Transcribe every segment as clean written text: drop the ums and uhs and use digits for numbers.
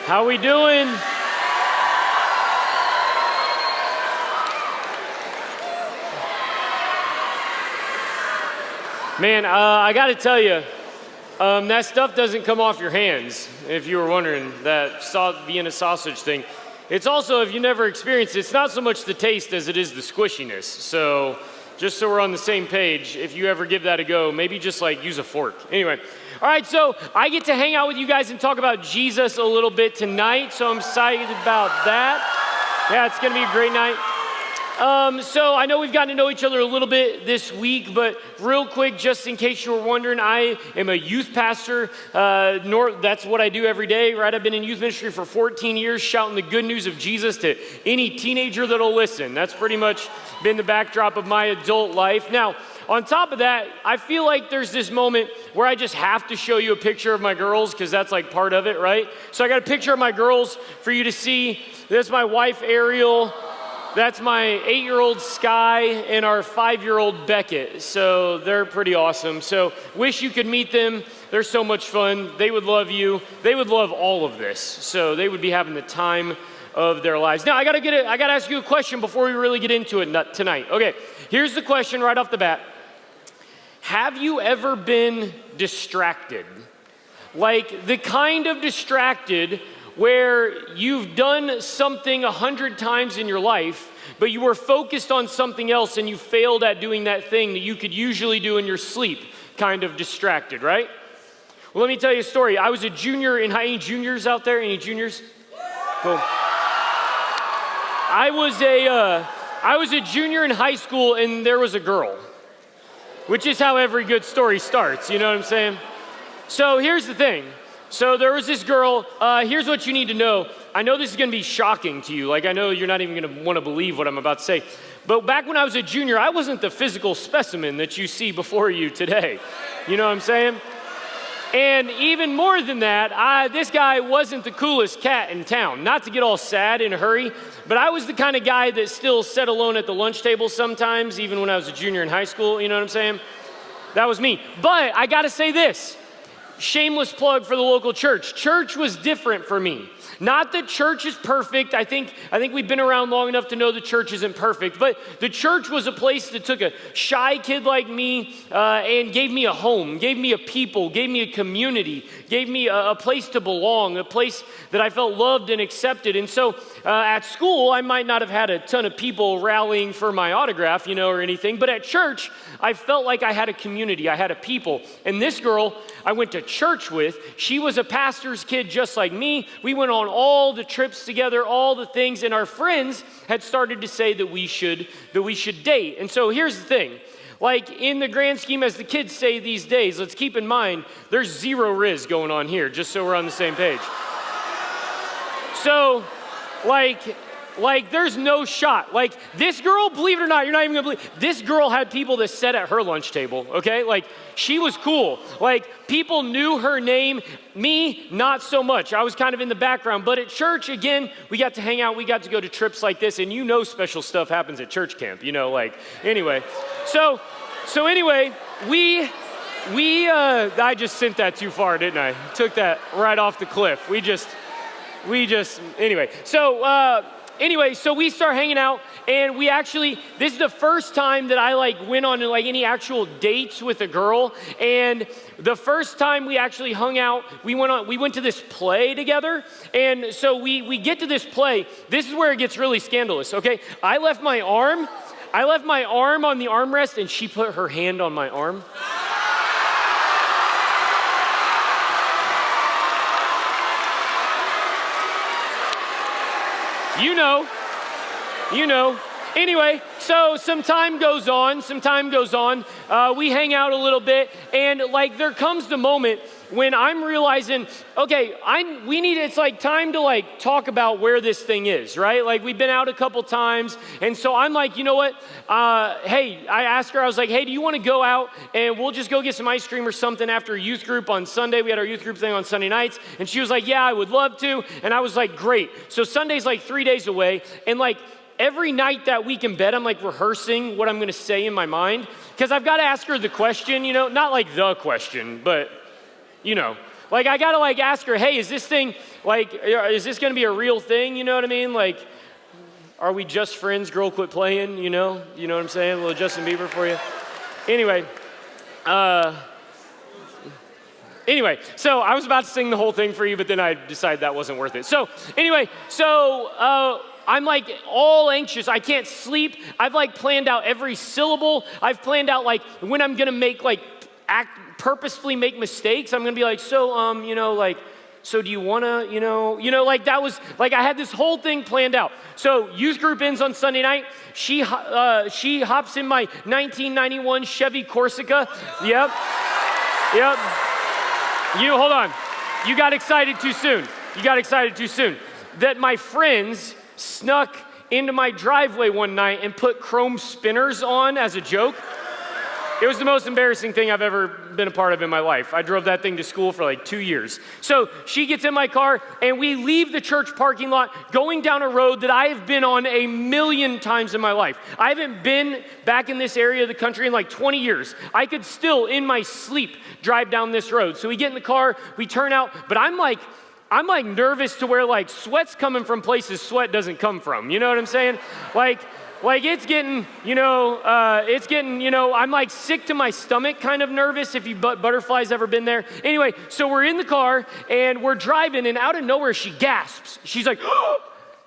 How we doing? Man, I got to tell you, that stuff doesn't come off your hands, if you were wondering, that Vienna sausage thing. It's also, if you never experienced it, it's not so much the taste as it is the squishiness. So just so we're on the same page, if you ever give that a go, maybe just like use a fork. Anyway, all right, so I get to hang out with you guys and talk about Jesus a little bit tonight, so I'm excited about that. Yeah, it's going to be a great night. So I know we've gotten to know each other a little bit this week, but real quick, just in case you were wondering, I am a youth pastor. That's what I do every day, right? I've been in youth ministry for 14 years, shouting the good news of Jesus to any teenager that'll listen. That's pretty much been the backdrop of my adult life. Now, on top of that, I feel like there's this moment where I just have to show you a picture of my girls, because that's like part of it, right? So I got a picture of my girls for you to see. That's my wife, Ariel. That's my 8-year-old Sky and our 5-year-old Beckett. So they're pretty awesome. So wish you could meet them. They're so much fun. They would love you. They would love all of this. So they would be having the time of their lives. Now I gotta ask you a question before we really get into it tonight. Okay, here's the question right off the bat. Have you ever been distracted? Like the kind of distracted where you've done something 100 times in your life, but you were focused on something else and you failed at doing that thing that you could usually do in your sleep, kind of distracted, right? Well, let me tell you a story. I was a junior in high. Any juniors out there? Any juniors? Cool. I was a junior in high school and there was a girl, which is how every good story starts, you know what I'm saying? So here's the thing. So there was this girl. Here's what you need to know. I know this is going to be shocking to you. Like, I know you're not even going to want to believe what I'm about to say. But back when I was a junior, I wasn't the physical specimen that you see before you today. You know what I'm saying? And even more than that, this guy wasn't the coolest cat in town. Not to get all sad in a hurry, but I was the kind of guy that still sat alone at the lunch table sometimes, even when I was a junior in high school. You know what I'm saying? That was me. But I got to say this. Shameless plug for the local church. Church was different for me. Not that church is perfect. I think we've been around long enough to know the church isn't perfect, but the church was a place that took a shy kid like me and gave me a home, gave me a people, gave me a community, gave me a place to belong, a place that I felt loved and accepted. And so at school, I might not have had a ton of people rallying for my autograph, or anything, but at church, I felt like I had a community, I had a people. And this girl I went to church with, she was a pastor's kid just like me. We went on all the trips together, all the things, and our friends had started to say that we should date. And so here's the thing. Like in the grand scheme, as the kids say these days, let's keep in mind, there's zero riz going on here, just so we're on the same page. So, like there's no shot. Like this girl, believe it or not, you're not even gonna believe, this girl had people that sat at her lunch table, okay? Like she was cool. Like people knew her name, me, not so much. I was kind of in the background, but at church, again, we got to hang out, we got to go to trips like this, and special stuff happens at church camp, anyway. So anyway, I just sent that too far, didn't I? Took that right off the cliff. Anyway, so we start hanging out, and this is the first time that I went on any actual dates with a girl. And the first time we actually hung out, we went to this play together. And so we get to this play. This is where it gets really scandalous, okay? I left my arm on the armrest, and she put her hand on my arm. You know. Anyway, so some time goes on. We hang out a little bit, and there comes the moment when I'm realizing, okay, it's time to talk about where this thing is, right? We've been out a couple times, and so I'm like, you know what? Hey, I asked her, I was like, hey, do you want to go out and we'll just go get some ice cream or something after youth group on Sunday? We had our youth group thing on Sunday nights, and she was like, yeah, I would love to, and I was like, great. So Sunday's 3 days away, and every night that week in bed, I'm rehearsing what I'm going to say in my mind, because I've got to ask her the question, not the question, but I got to ask her, hey, is this thing Like, is this gonna be a real thing? You know what I mean? Like, are we just friends? Girl, quit playing, you know? You know what I'm saying? A little Justin Bieber for you. Anyway, so I was about to sing the whole thing for you, but then I decided that wasn't worth it. So I'm like all anxious. I can't sleep. I've like planned out every syllable. I've planned out like when I'm gonna make purposefully make mistakes. I'm gonna be like, so do you wanna, like that was, like I had this whole thing planned out. So youth group ends on Sunday night. She hops in my 1991 Chevy Corsica. Yep. Hold on. You got excited too soon. That my friends snuck into my driveway one night and put chrome spinners on as a joke. It was the most embarrassing thing I've ever been a part of in my life. I drove that thing to school for like 2 years. So she gets in my car and we leave the church parking lot going down a road that I have been on 1,000,000 times in my life. I haven't been back in this area of the country in like 20 years. I could still, in my sleep, drive down this road. So we get in the car, we turn out, but I'm like nervous to where like sweat's coming from places sweat doesn't come from. You know what I'm saying? Like it's getting, I'm like sick to my stomach kind of nervous if butterflies ever been there. Anyway, so we're in the car and we're driving and out of nowhere she gasps. She's like, oh!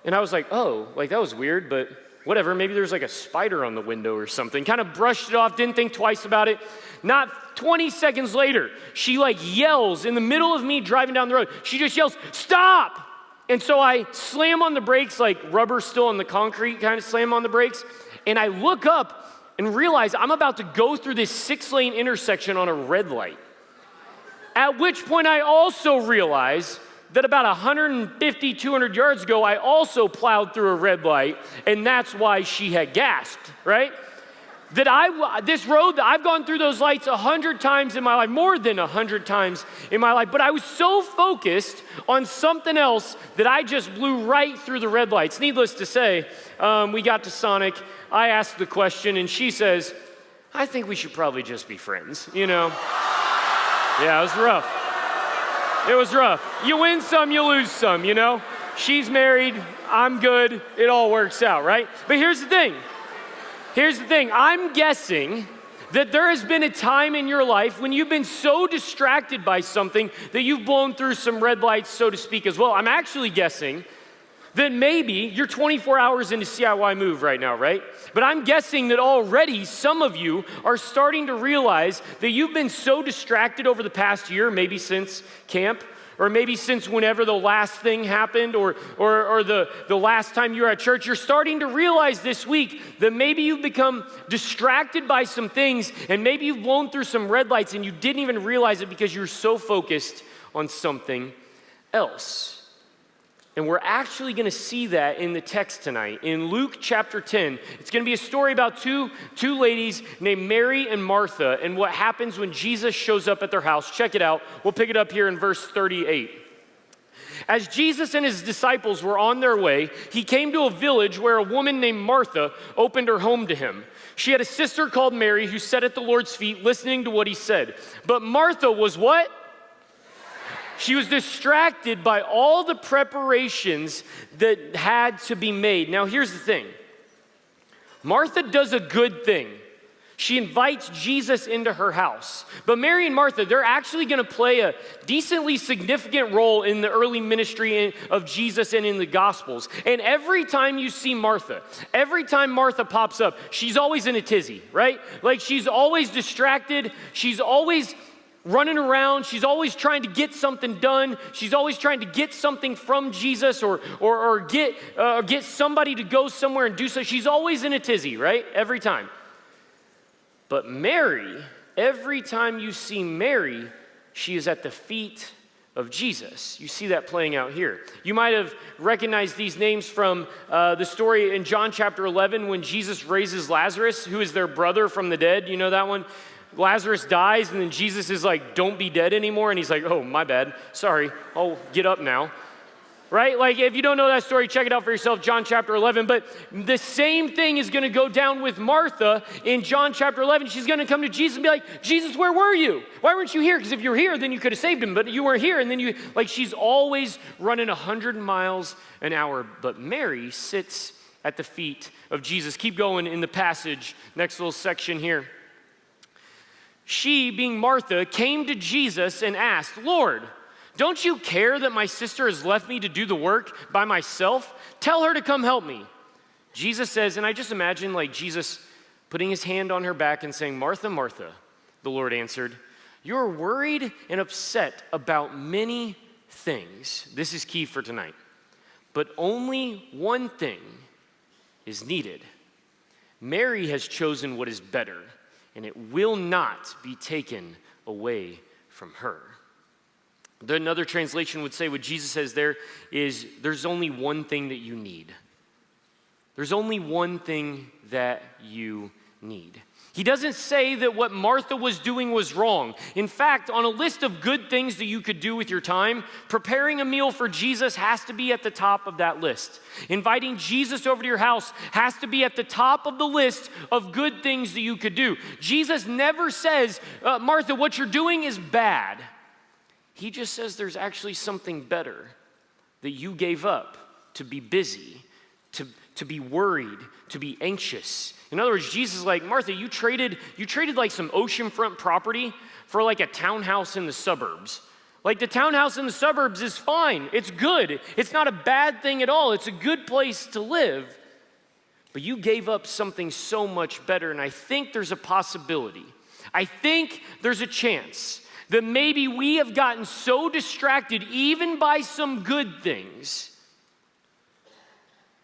And I was like, oh, like that was weird, but whatever. Maybe there's like a spider on the window or something. Kind of brushed it off, didn't think twice about it. Not 20 seconds later, she like yells in the middle of me driving down the road. She just yells, stop! And so I slam on the brakes, like rubber still on the concrete, kind of slam on the brakes. And I look up and realize I'm about to go through this 6-lane intersection on a red light. At which point I also realize that about 150, 200 yards ago, I also plowed through a red light, and that's why she had gasped, right? This road, I've gone through those lights 100 times in my life, more than 100 times in my life, but I was so focused on something else that I just blew right through the red lights. Needless to say, we got to Sonic, I asked the question, and she says, I think we should probably just be friends, you know? Yeah, it was rough. You win some, you lose some, you know? She's married, I'm good, it all works out, right? But here's the thing. I'm guessing that there has been a time in your life when you've been so distracted by something that you've blown through some red lights, so to speak, as well. I'm actually guessing that maybe you're 24 hours into CIY Move right now, right? But I'm guessing that already some of you are starting to realize that you've been so distracted over the past year, maybe since camp, or maybe since whenever the last thing happened, or the last time you were at church, you're starting to realize this week that maybe you've become distracted by some things, and maybe you've blown through some red lights and you didn't even realize it because you're so focused on something else. And we're actually gonna see that in the text tonight. In Luke chapter 10, it's gonna be a story about two ladies named Mary and Martha and what happens when Jesus shows up at their house. Check it out. We'll pick it up here in verse 38. As Jesus and his disciples were on their way, he came to a village where a woman named Martha opened her home to him. She had a sister called Mary who sat at the Lord's feet listening to what he said. But Martha was what? She was distracted by all the preparations that had to be made. Now, here's the thing. Martha does a good thing. She invites Jesus into her house. But Mary and Martha, they're actually going to play a decently significant role in the early ministry of Jesus and in the Gospels. And every time you see Martha, every time Martha pops up, she's always in a tizzy, right? Like she's always distracted. She's always running around, she's always trying to get something done. She's always trying to get something from Jesus or get somebody to go somewhere and do so. She's always in a tizzy, right? Every time. But Mary, every time you see Mary, she is at the feet of Jesus. You see that playing out here. You might have recognized these names from the story in John chapter 11 when Jesus raises Lazarus, who is their brother from the dead. You know that one? Lazarus dies, and then Jesus is like, don't be dead anymore. And he's like, oh, my bad. Sorry, I'll get up now. right? Like if you don't know that story, check it out for yourself, John chapter 11. But the same thing is going to go down with Martha in John chapter 11. She's going to come to Jesus and be like, Jesus, where were you? Why weren't you here? Because if you were here, then you could have saved him. But you weren't here. And then she's always running 100 miles an hour. But Mary sits at the feet of Jesus. Keep going in the passage, next little section here. She, being Martha, came to Jesus and asked, Lord, don't you care that my sister has left me to do the work by myself? Tell her to come help me. Jesus says, and I just imagine like Jesus putting his hand on her back and saying, Martha, Martha, the Lord answered, you're worried and upset about many things. This is key for tonight. But only one thing is needed. Mary has chosen what is better, and it will not be taken away from her. Another translation would say what Jesus says there is there's only one thing that you need. There's only one thing that you need. He doesn't say that what Martha was doing was wrong. In fact, on a list of good things that you could do with your time, preparing a meal for Jesus has to be at the top of that list. Inviting Jesus over to your house has to be at the top of the list of good things that you could do. Jesus never says, Martha, what you're doing is bad. He just says there's actually something better that you gave up to be busy, to be worried, to be anxious. In other words, Jesus is like, Martha, you traded like some oceanfront property for like a townhouse in the suburbs. Like the townhouse in the suburbs is fine. It's good. It's not a bad thing at all. It's a good place to live. But you gave up something so much better, and I think there's a possibility. I think there's a chance that maybe we have gotten so distracted even by some good things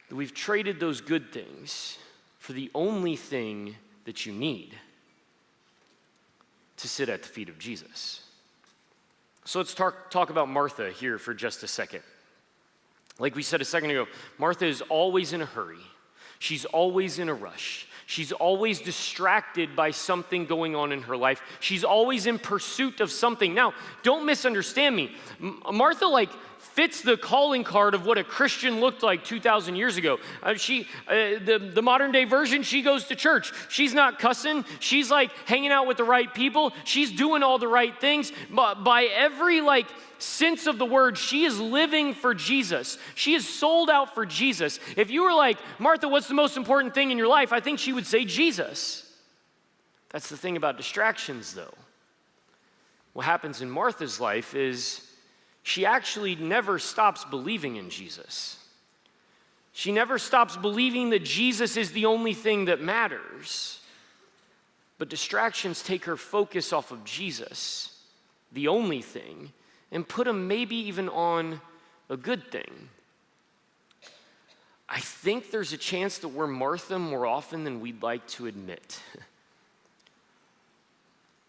that we've traded those good things for the only thing that you need, to sit at the feet of Jesus. So let's talk about Martha here for just a second. Like we said a second ago, Martha is always in a hurry. She's always in a rush. She's always distracted by something going on in her life. She's always in pursuit of something. Now, don't misunderstand me. Martha fits the calling card of what a Christian looked like 2,000 years ago. The modern day version, she goes to church. She's not cussing. She's hanging out with the right people. She's doing all the right things. But by every sense of the word, she is living for Jesus. She is sold out for Jesus. If you were like, Martha, what's the most important thing in your life? I think she would say Jesus. That's the thing about distractions, though. What happens in Martha's life is she actually never stops believing in Jesus. She never stops believing that Jesus is the only thing that matters. But distractions take her focus off of Jesus, the only thing, and put him maybe even on a good thing. I think there's a chance that we're Martha more often than we'd like to admit.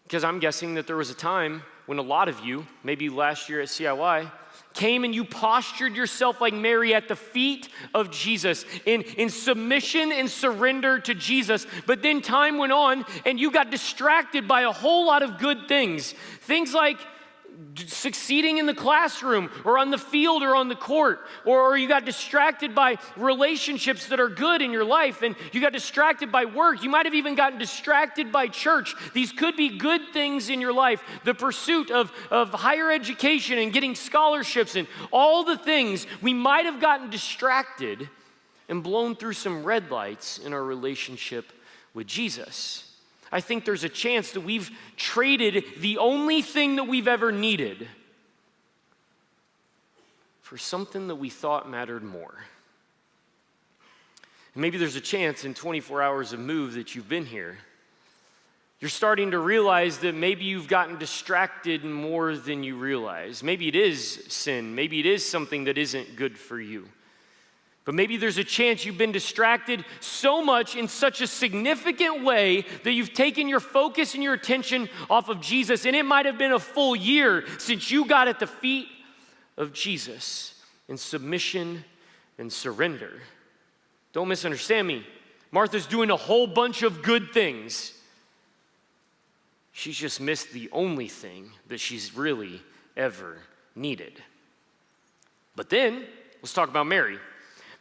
Because I'm guessing that there was a time when a lot of you, maybe last year at CIY, came and you postured yourself like Mary at the feet of Jesus in submission and surrender to Jesus. But then time went on and you got distracted by a whole lot of good things. Things like succeeding in the classroom or on the field or on the court, or you got distracted by relationships that are good in your life, and you got distracted by work. You might have even gotten distracted by church. These could be good things in your life. The pursuit of higher education and getting scholarships and all the things. We might have gotten distracted and blown through some red lights in our relationship with Jesus. I think there's a chance that we've traded the only thing that we've ever needed for something that we thought mattered more. And maybe there's a chance in 24 hours of Move that you've been here, you're starting to realize that maybe you've gotten distracted more than you realize. Maybe it is sin. Maybe it is something that isn't good for you. But maybe there's a chance you've been distracted so much in such a significant way that you've taken your focus and your attention off of Jesus. And it might have been a full year since you got at the feet of Jesus in submission and surrender. Don't misunderstand me. Martha's doing a whole bunch of good things. She's just missed the only thing that she's really ever needed. But then Let's talk about Mary.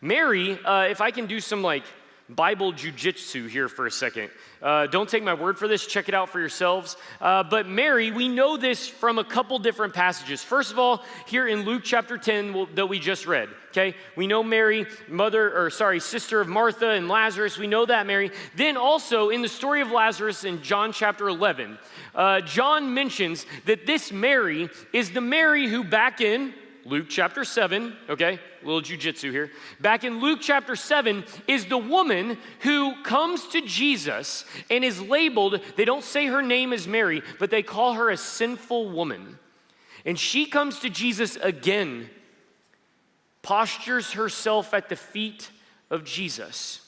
Mary, if I can do some like Bible jujitsu here for a second. Don't take my word for this. Check it out for yourselves. But Mary, we know this from a couple different passages. First of all, here in Luke chapter 10 that we just read, okay? We know Mary, sister of Martha and Lazarus. We know that Mary. Then also in the story of Lazarus in John chapter 11, John mentions that this Mary is the Mary who back in Luke chapter 7, okay, a little jujitsu here. Back in Luke chapter 7 is the woman who comes to Jesus and is labeled, they don't say her name is Mary, but they call her a sinful woman. And she comes to Jesus again, postures herself at the feet of Jesus,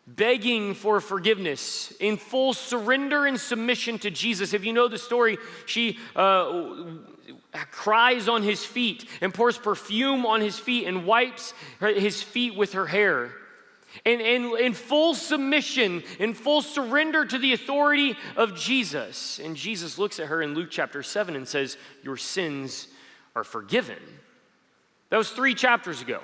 begging for forgiveness, in full surrender and submission to Jesus. If you know the story, she cries on his feet and pours perfume on his feet and wipes his feet with her hair. And in full submission, in full surrender to the authority of Jesus. And Jesus looks at her in Luke chapter 7 and says, your sins are forgiven. That was 3 chapters ago.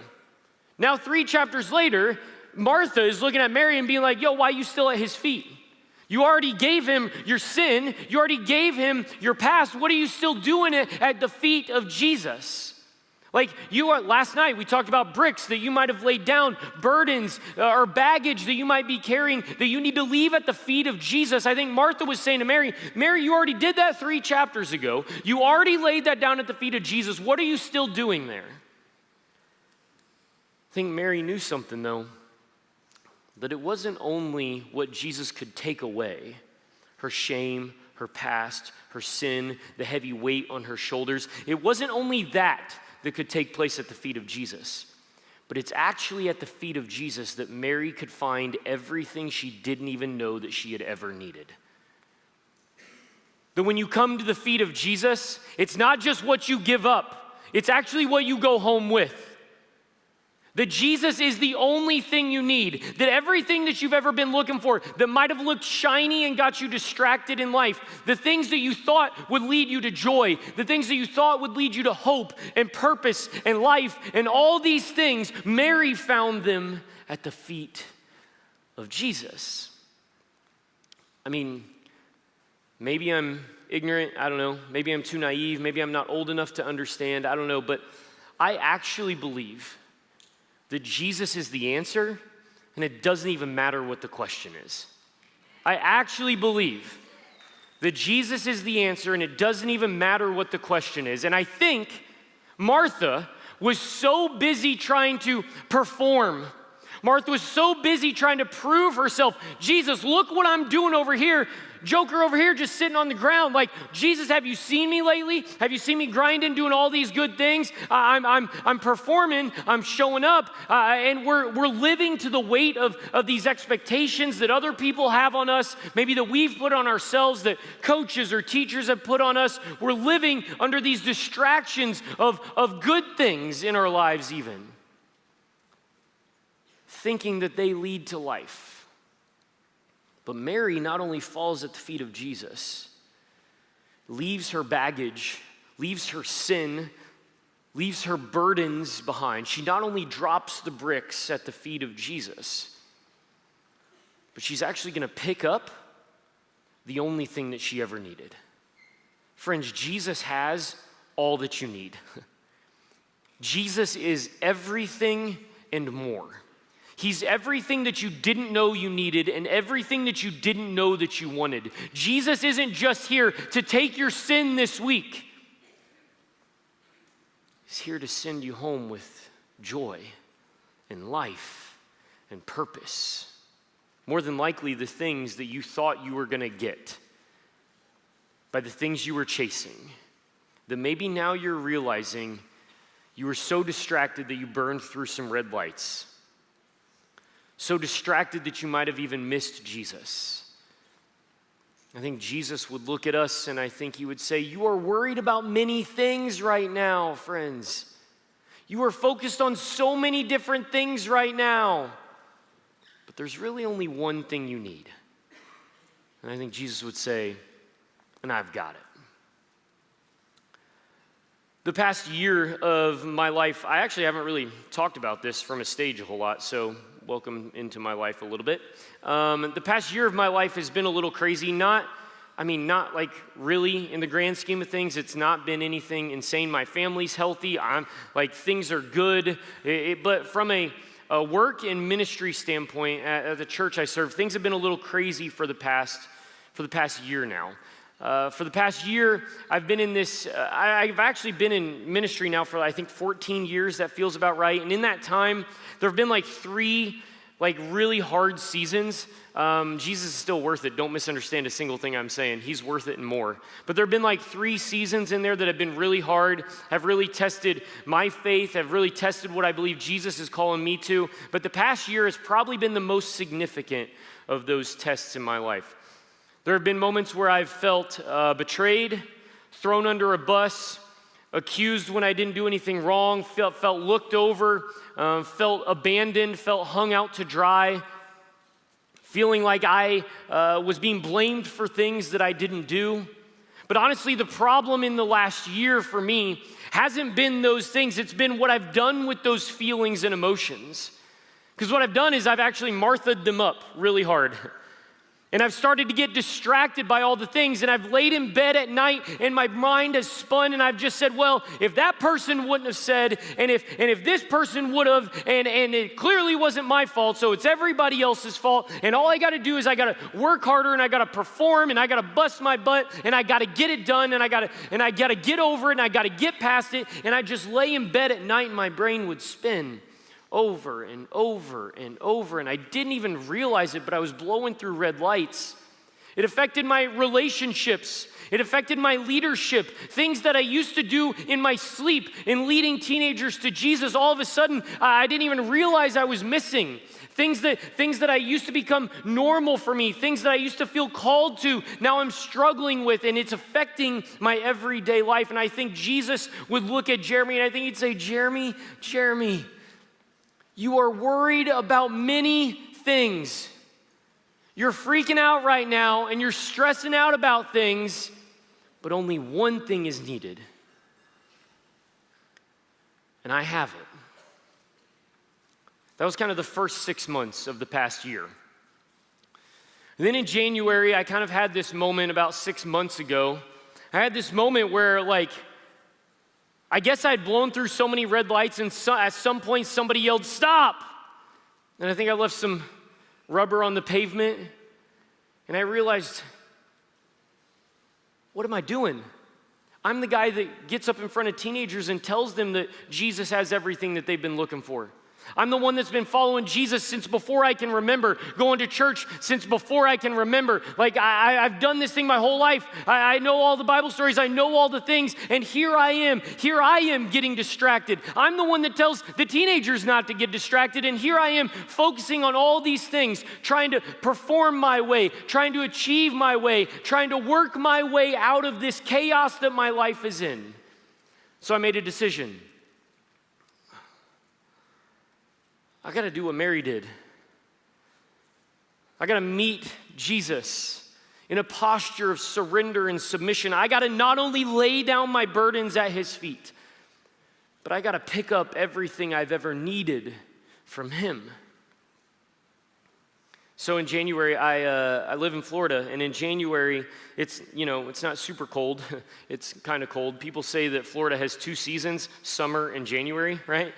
Now 3 chapters later, Martha is looking at Mary and being like, yo, why are you still at his feet? You already gave him your sin. You already gave him your past. What are you still doing at the feet of Jesus? Like last night we talked about bricks that you might have laid down, burdens or baggage that you might be carrying that you need to leave at the feet of Jesus. I think Martha was saying to Mary, Mary, you already did that 3 chapters ago. You already laid that down at the feet of Jesus. What are you still doing there? I think Mary knew something though. That it wasn't only what Jesus could take away, her shame, her past, her sin, the heavy weight on her shoulders. It wasn't only that could take place at the feet of Jesus, but it's actually at the feet of Jesus that Mary could find everything she didn't even know that she had ever needed. That when you come to the feet of Jesus, it's not just what you give up, it's actually what you go home with. That Jesus is the only thing you need, that everything that you've ever been looking for that might have looked shiny and got you distracted in life, the things that you thought would lead you to joy, the things that you thought would lead you to hope and purpose and life and all these things, Mary found them at the feet of Jesus. I mean, maybe I'm ignorant, I don't know, maybe I'm too naive, maybe I'm not old enough to understand, I don't know, but I actually believe that Jesus is the answer, and it doesn't even matter what the question is. I actually believe that Jesus is the answer, and it doesn't even matter what the question is. And I think Martha was so busy trying to perform. Martha was so busy trying to prove herself. Jesus, look what I'm doing over here. Joker over here just sitting on the ground. Like, Jesus, have you seen me lately? Have you seen me grinding, doing all these good things? I'm performing, I'm showing up, and we're living to the weight of these expectations that other people have on us, maybe that we've put on ourselves, that coaches or teachers have put on us. We're living under these distractions of good things in our lives even, thinking that they lead to life. But Mary not only falls at the feet of Jesus, leaves her baggage, leaves her sin, leaves her burdens behind. She not only drops the bricks at the feet of Jesus, but she's actually going to pick up the only thing that she ever needed. Friends, Jesus has all that you need. Jesus is everything and more. He's everything that you didn't know you needed and everything that you didn't know that you wanted. Jesus isn't just here to take your sin this week. He's here to send you home with joy and life and purpose. More than likely, the things that you thought you were going to get by the things you were chasing, that maybe now you're realizing you were so distracted that you burned through some red lights. So distracted that you might have even missed Jesus. I think Jesus would look at us and I think he would say, you are worried about many things right now, friends. You are focused on so many different things right now. But there's really only one thing you need. And I think Jesus would say, and I've got it. The past year of my life, I actually haven't really talked about this from a stage a whole lot, so welcome into my life a little bit. The past year of my life has been a little crazy. Not like really in the grand scheme of things. It's not been anything insane. My family's healthy. Things are good. But from a work and ministry standpoint at the church I serve, things have been a little crazy for the past year now. For the past year, I've been in this, I've actually been in ministry now for I think 14 years. That feels about right. And in that time, there have been like 3 really hard seasons. Jesus is still worth it. Don't misunderstand a single thing I'm saying. He's worth it and more. But there have been 3 seasons in there that have been really hard, have really tested my faith, have really tested what I believe Jesus is calling me to. But the past year has probably been the most significant of those tests in my life. There have been moments where I've felt betrayed, thrown under a bus, accused when I didn't do anything wrong, felt looked over, felt abandoned, felt hung out to dry, feeling like I was being blamed for things that I didn't do. But honestly, the problem in the last year for me hasn't been those things. It's been what I've done with those feelings and emotions. Because what I've done is I've actually Martha'd them up really hard. And I've started to get distracted by all the things, and I've laid in bed at night, and my mind has spun, and I've just said, well, if that person wouldn't have said, and if this person would have, and it clearly wasn't my fault, so it's everybody else's fault, and all I got to do is I got to work harder, and I got to perform, and I got to bust my butt, and I got to get it done, and I got to get over it, and I got to get past it, and I just lay in bed at night, and my brain would spin over and over and over, and I didn't even realize it, but I was blowing through red lights. It affected my relationships. It affected my leadership. Things that I used to do in my sleep in leading teenagers to Jesus, all of a sudden, I didn't even realize I was missing. Things that I used to become normal for me, things that I used to feel called to, now I'm struggling with, and it's affecting my everyday life. And I think Jesus would look at Jeremy, and I think he'd say, Jeremy, you are worried about many things. You're freaking out right now and you're stressing out about things, but only one thing is needed. And I have it. That was kind of the first 6 months of the past year. And then in January, I kind of had this moment about 6 months ago. I had this moment where I guess I'd blown through so many red lights, and at some point somebody yelled, "Stop!" And I think I left some rubber on the pavement, and I realized, what am I doing? I'm the guy that gets up in front of teenagers and tells them that Jesus has everything that they've been looking for. I'm the one that's been following Jesus since before I can remember, going to church since before I can remember. I've done this thing my whole life. I know all the Bible stories. I know all the things. And here I am getting distracted. I'm the one that tells the teenagers not to get distracted. And here I am focusing on all these things, trying to perform my way, trying to achieve my way, trying to work my way out of this chaos that my life is in. So I made a decision. I got to do what Mary did. I got to meet Jesus in a posture of surrender and submission. I got to not only lay down my burdens at his feet, but I got to pick up everything I've ever needed from him. So in January, I live in Florida, and in January, it's not super cold. It's kind of cold. People say that Florida has 2 seasons, summer and January, right?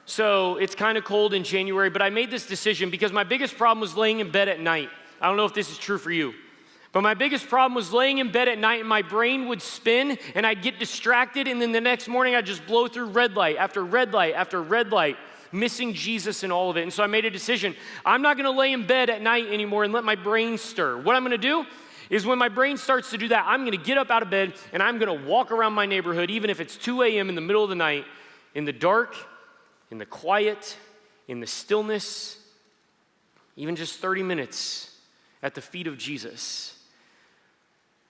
So it's kind of cold in January, but I made this decision because my biggest problem was laying in bed at night. I don't know if this is true for you, but my biggest problem was laying in bed at night and my brain would spin and I'd get distracted, and then the next morning I'd just blow through red light after red light after red light, missing Jesus in all of it. And so I made a decision. I'm not gonna lay in bed at night anymore and let my brain stir. What I'm gonna do is when my brain starts to do that, I'm gonna get up out of bed and I'm gonna walk around my neighborhood, even if it's 2 a.m. in the middle of the night, in the dark, in the quiet, in the stillness, even just 30 minutes at the feet of Jesus,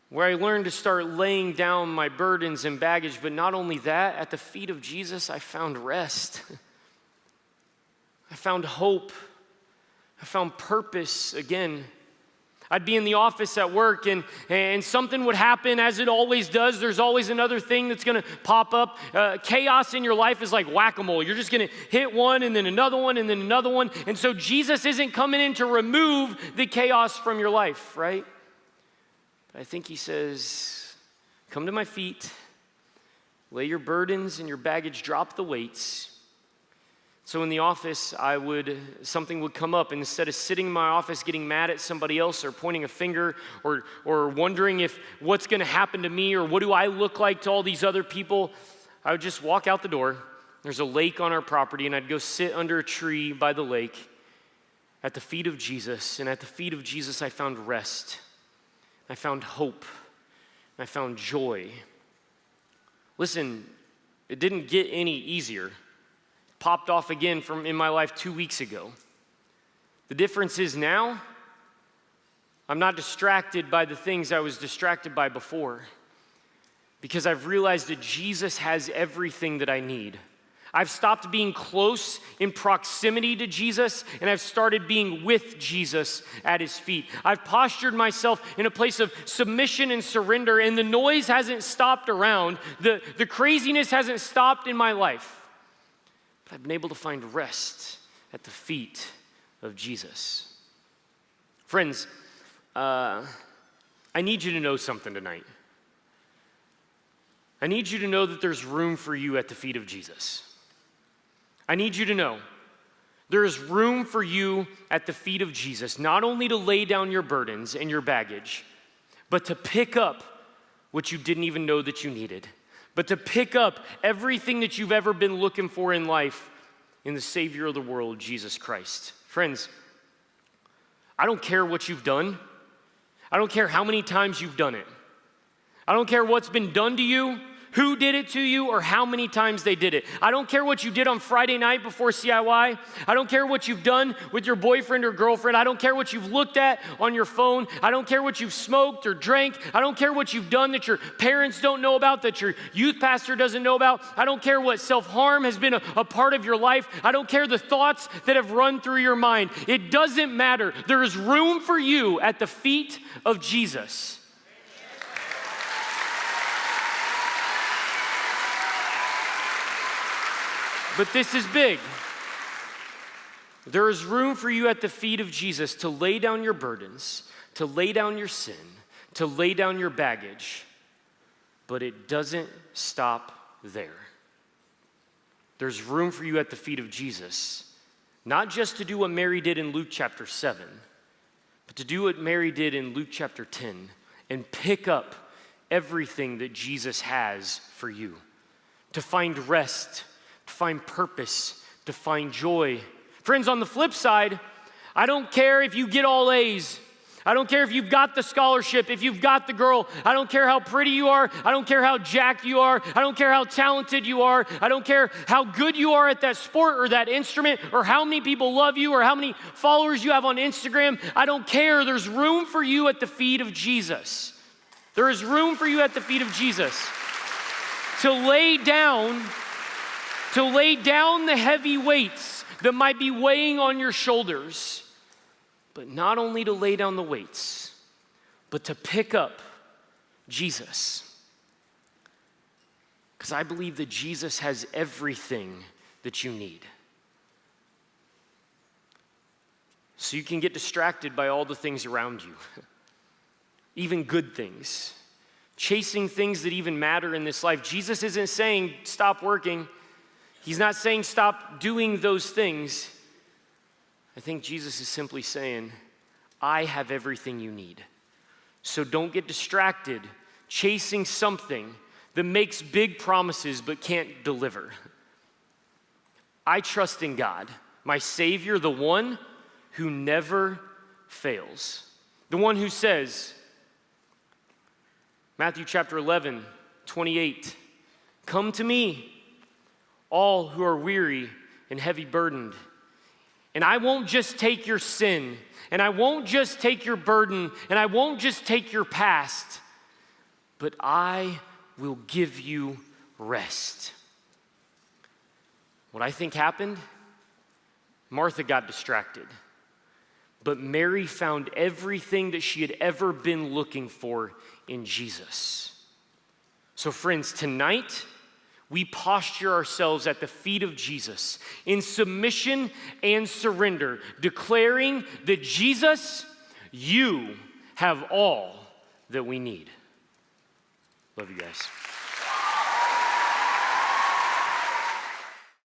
where I learned to start laying down my burdens and baggage. But not only that, at the feet of Jesus, I found rest. I found hope. I found purpose again. I'd be in the office at work and something would happen, as it always does. There's always another thing that's gonna pop up. Chaos in your life is like whack-a-mole. You're just gonna hit one and then another one and then another one. And so Jesus isn't coming in to remove the chaos from your life, right? But I think he says, come to my feet, lay your burdens and your baggage, drop the weights. So in the office, something would come up, and instead of sitting in my office getting mad at somebody else or pointing a finger or wondering if what's gonna happen to me or what do I look like to all these other people, I would just walk out the door. There's a lake on our property, and I'd go sit under a tree by the lake at the feet of Jesus. And at the feet of Jesus, I found rest. I found hope. I found joy. Listen, it didn't get any easier. Popped off again in my life 2 weeks ago. The difference is now, I'm not distracted by the things I was distracted by before, because I've realized that Jesus has everything that I need. I've stopped being close in proximity to Jesus, and I've started being with Jesus at his feet. I've postured myself in a place of submission and surrender, and the noise hasn't stopped around. The craziness hasn't stopped in my life. But I've been able to find rest at the feet of Jesus. Friends, I need you to know something tonight. I need you to know that there's room for you at the feet of Jesus. I need you to know there is room for you at the feet of Jesus, not only to lay down your burdens and your baggage, but to pick up what you didn't even know that you needed. But to pick up everything that you've ever been looking for in life in the Savior of the world, Jesus Christ. Friends, I don't care what you've done. I don't care how many times you've done it. I don't care what's been done to you, who did it to you, or how many times they did it. I don't care what you did on Friday night before CIY. I don't care what you've done with your boyfriend or girlfriend. I don't care what you've looked at on your phone. I don't care what you've smoked or drank. I don't care what you've done that your parents don't know about, that your youth pastor doesn't know about. I don't care what self-harm has been a part of your life. I don't care the thoughts that have run through your mind. It doesn't matter. There is room for you at the feet of Jesus. But this is big. There is room for you at the feet of Jesus to lay down your burdens, to lay down your sin, to lay down your baggage, but it doesn't stop there. There's room for you at the feet of Jesus, not just to do what Mary did in Luke chapter 7, but to do what Mary did in Luke chapter 10 and pick up everything that Jesus has for you, to find rest, to find purpose, to find joy. Friends, on the flip side, I don't care if you get all A's. I don't care if you've got the scholarship, if you've got the girl. I don't care how pretty you are. I don't care how jacked you are. I don't care how talented you are. I don't care how good you are at that sport or that instrument or how many people love you or how many followers you have on Instagram. I don't care. There's room for you at the feet of Jesus. There is room for you at the feet of Jesus to lay down the heavy weights that might be weighing on your shoulders, but not only to lay down the weights, but to pick up Jesus. Because I believe that Jesus has everything that you need. So you can get distracted by all the things around you, even good things, chasing things that even matter in this life. Jesus isn't saying stop working. He's not saying stop doing those things. I think Jesus is simply saying, I have everything you need. So don't get distracted chasing something that makes big promises but can't deliver. I trust in God, my Savior, the one who never fails. The one who says, Matthew chapter 11, 28, come to me, all who are weary and heavy burdened. And I won't just take your sin, and I won't just take your burden, and I won't just take your past, but I will give you rest. What I think happened, Martha got distracted. but Mary found everything that she had ever been looking for in Jesus. So friends, tonight, we posture ourselves at the feet of Jesus in submission and surrender, declaring that Jesus, you have all that we need. Love you guys.